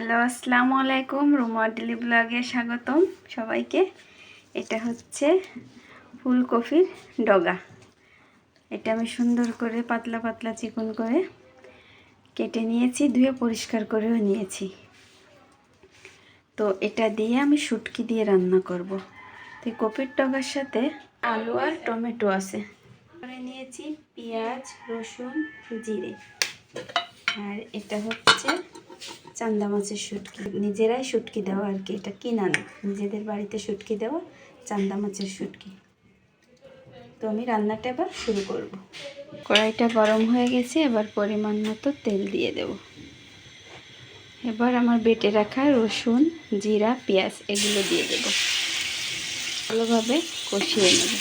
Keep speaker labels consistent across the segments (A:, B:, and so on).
A: Hello, আসসালামু আলাইকুম। Ruma daily ব্লগে স্বাগতম সবাইকে। এটা হচ্ছে ফুলকপির ডগা। এটা আমি সুন্দর করে পাতলা পাতলা চিকন করে কেটে নিয়েছি, ধুয়ে পরিষ্কার করেও নিয়েছি। তো এটা দিয়ে আমি শুটকি দিয়ে রান্না করব। তো কপির ডগার সাথে আলু আর টমেটো আছে। করে নিয়েছি পেঁয়াজ, রসুন, জিরে। আর এটা হচ্ছে চান্দা মাছের শুটকি, নিজেরাই শুটকি দেওয়া আর কি, এটা কিনা না, নিজেদের বাড়িতে শুটকি দেওয়া চান্দা মাছের শুটকি। তো আমি রান্নাটা এবার শুরু করব। কড়াইটা গরম হয়ে গেছে, এবার পরিমাণ মতো তেল দিয়ে দেব। এবার আমার বেটে রাখা রসুন, জিরা, পেঁয়াজ এগুলো দিয়ে দেব, ভালোভাবে কষিয়ে নেব।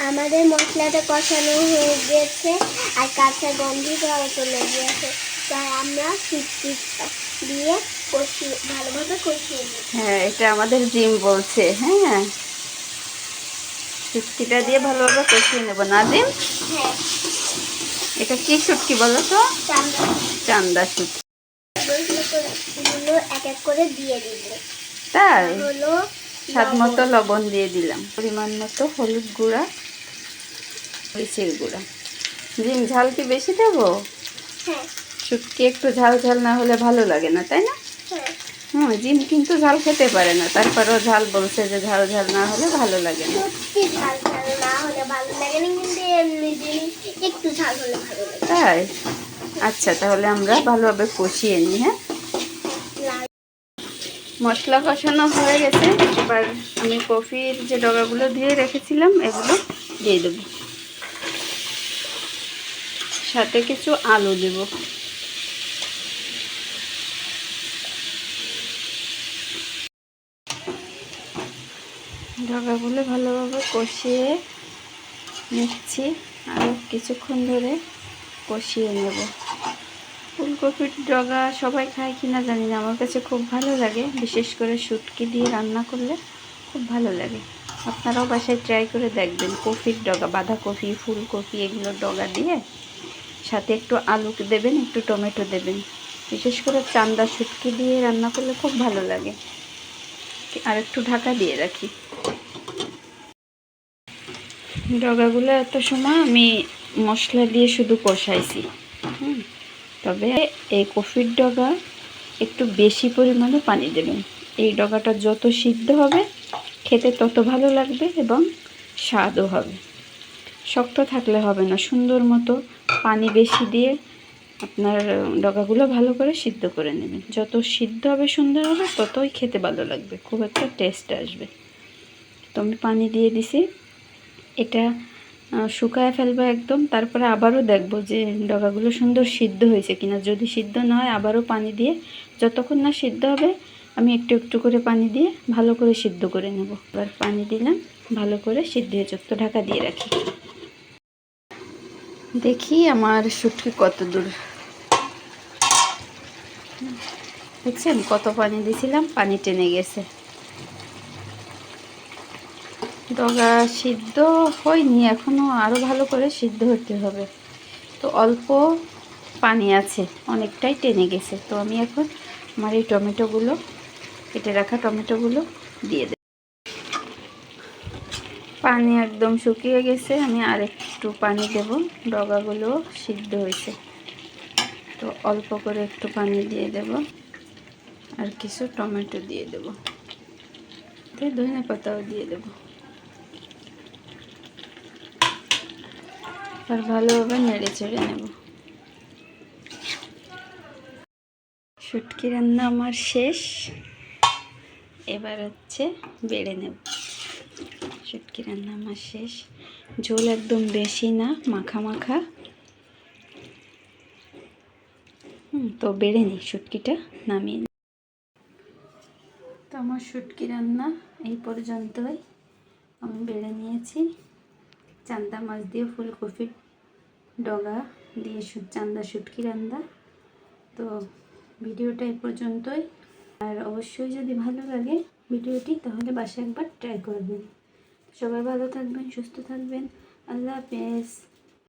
B: আমাদের মশলাটা কষানো হয়ে গেছে আর কাঁচা গন্ধটাও চলে গিয়েছে, তাই আমরা শুটকি দিয়ে ভালোভাবে কষিয়ে নেব।
A: হ্যাঁ, এটা আমাদের জিম বলছে। হ্যাঁ, শুটকিটা দিয়ে ভালোভাবে কষিয়ে নেব না জিম?
B: হ্যাঁ।
A: এটা কি শুটকি বলো তো? চান্দা শুটকি।
B: এগুলো এক এক করে দিয়ে দিব।
A: তাই
B: হলো
A: স্বাদ মতো লবণ দিয়ে দিলাম, পরিমাণ মতো হলুদ গুঁড়া, মরিচের গুঁড়া। জিম, ঝাল কি বেশি দেবো?
B: হ্যাঁ।
A: শুটকি একটু ঝাল ঝাল না হলে ভালো লাগে না, তাই না?
B: হ্যাঁ।
A: জিম কিন্তু ঝাল খেতে পারে না, তারপরেও ঝাল বলছে যে ঝাল ঝাল না হলে ভালো লাগে না।
B: সত্যি ঝাল ঝাল না হলে ভালো লাগে না, কিন্তু এমনি জিনিস একটু ঝাল হলে ভালো লাগে।
A: তাই? আচ্ছা, তাহলে আমরা ভালোভাবে কষিয়ে নিই। হ্যাঁ, মশলা কষানো হয়ে গেছে। এবার আমি কফির যে ডগাগুলো দিয়ে রেখেছিলাম এগুলো দিয়ে দেবো, সাথে কিছু আলু দেব। ডগাগুলো ভালোভাবে কষিয়ে নিচ্ছি, আরও কিছুক্ষণ ধরে কষিয়ে নেব। ফুলকপির ডগা সবাই খায় কিনা জানি না, আমার কাছে খুব ভালো লাগে, বিশেষ করে শুটকি দিয়ে রান্না করলে খুব ভালো লাগে। আপনারাও বাসায় ট্রাই করে দেখবেন। কপির ডগা, বাঁধাকপি, ফুলকপি এগুলো ডগা দিয়ে সাথে একটু আলু দেবেন, একটু টমেটো দেবেন। বিশেষ করে চান্দা শুটকি দিয়ে রান্না করলে খুব ভালো লাগে। আর একটু ঢাকা দিয়ে রাখি। ডগাগুলো এত সময় আমি মশলা দিয়ে শুধু কষাইছি। তবে এই কফির ডগা একটু বেশি পরিমাণে পানি দেবেন। এই ডগাটা যত সিদ্ধ হবে খেতে তত ভালো লাগবে এবং স্বাদও হবে। শক্ত থাকলে হবে না, সুন্দর মতো পানি বেশি দিয়ে আপনার ডগাগুলো ভালো করে সিদ্ধ করে নেবেন। যত সিদ্ধ হবে সুন্দর হবে, ততই খেতে ভালো লাগবে, খুব একটা টেস্ট আসবে। তো আমি পানি দিয়ে দিছি, এটা শুকায় ফেলবো একদম। তারপরে আবারও দেখব যে ডগাগুলো সুন্দর সিদ্ধ হয়েছে কিনা। যদি সিদ্ধ না হয় আবারও পানি দিয়ে, যতক্ষণ না সিদ্ধ হবে আমি একটু একটু করে পানি দিয়ে ভালো করে সিদ্ধ করে নেব। এবার পানি দিলাম, ভালো করে সিদ্ধ হয়ে যাক, তো ঢাকা দিয়ে রাখি। দেখি আমার শুটকি কত দূর। দেখছেন কত পানি দিয়েছিলাম, পানি টেনে গেছে। ডগা সিদ্ধ হয়নি এখনও, আরও ভালো করে সিদ্ধ হতে হবে। তো অল্প পানি আছে, অনেকটাই টেনে গেছে। তো আমি এখন আমার এই টমেটোগুলো, কেটে রাখা টমেটোগুলো দিয়ে দেব। পানি একদম শুকিয়ে গেছে, আমি আর একটু পানি দেব। ডগাগুলো সিদ্ধ হয়েছে, তো অল্প করে একটু পানি দিয়ে দেব, আর কিছু টমেটো দিয়ে দেব, ধনে পাতাও দিয়ে দেব। আর ভালোভাবে নেড়ে চেড়ে নেব। শুটকি রান্না আমার শেষ, এবার হচ্ছে বেড়ে নেব। শুটকি রান্না আমার শেষ, ঝোল একদম বেশি না, মাখা মাখা। তো বেড়ে নিই, শুটকিটা নামিয়ে নিই। তো আমার শুটকি রান্না এই পর্যন্তই, আমি বেড়ে নিয়েছি। চান্দা মাছ দিয়ে ফুলকপির ডগা দিয়ে চান্দা শুটকি রান্না। তো ভিডিওটা এই পর্যন্তই। আর অবশ্যই যদি ভালো লাগে ভিডিওটি, তাহলে বাসায় একবার ট্রাই করবেন। সবাই ভালো থাকবেন, সুস্থ থাকবেন। আল্লাহ হাফেজ।